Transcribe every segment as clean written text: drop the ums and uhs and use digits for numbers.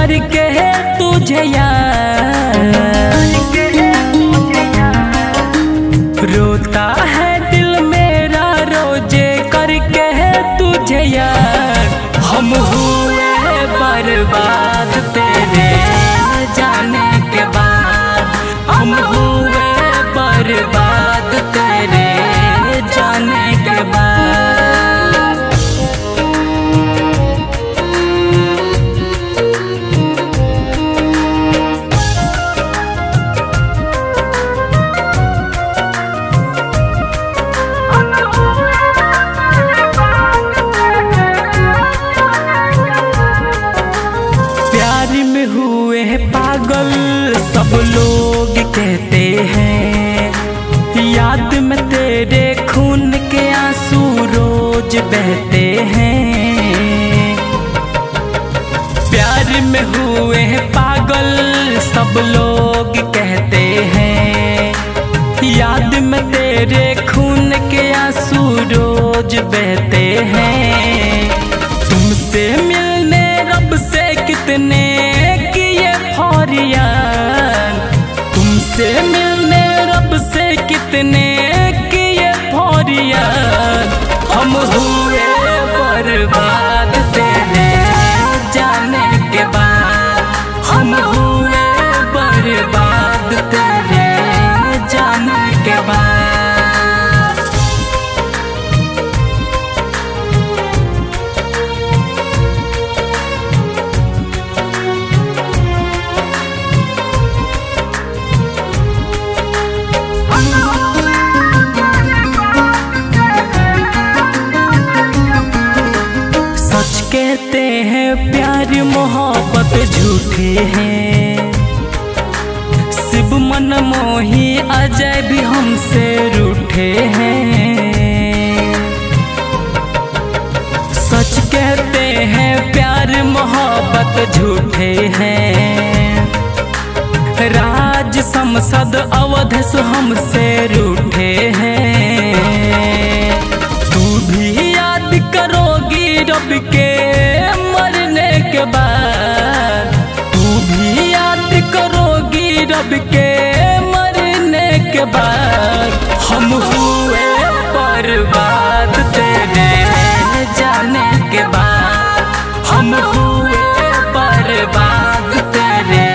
करके तुझे याद, रोता है दिल मेरा रोजे करके तुझे याद। हम हुए बर्बाद तेरे जाने के बाद, हम हुए बर्बाद तेरे जाने के बाद। हुए पागल सब लोग कहते हैं, याद में तेरे खून के आंसू रोज बहते हैं। प्यार में हुए पागल सब लोग कहते हैं, याद में तेरे खून के आंसू रोज बहते हैं। तुमसे मिलने रब से कितने तुमसे मिलने रब से कितने किए फौरियान। हम हुए बर्बाद तेरे जाने के बाद, हम हुए बर्बाद तेरे जाने के बाद। कहते हैं प्यार मोहब्बत झूठे हैं, शिव मन मोही अजय भी हमसे रूठे हैं। सच कहते हैं प्यार मोहब्बत झूठे हैं, राज संसद अवधेश हमसे रूठे हैं। तू भी याद करोगी रब के मरने के बाद, तू भी याद करोगी रब के मरने के बाद। हम हुए बर्बाद तेरे जाने के बाद, हम हुए बर्बाद तेरे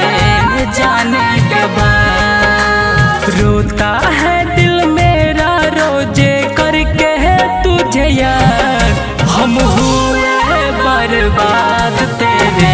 जाने के बाद। रोता है दिल मेरा रोजे करके तुझे याद, हम हुए बर्बाद तेरे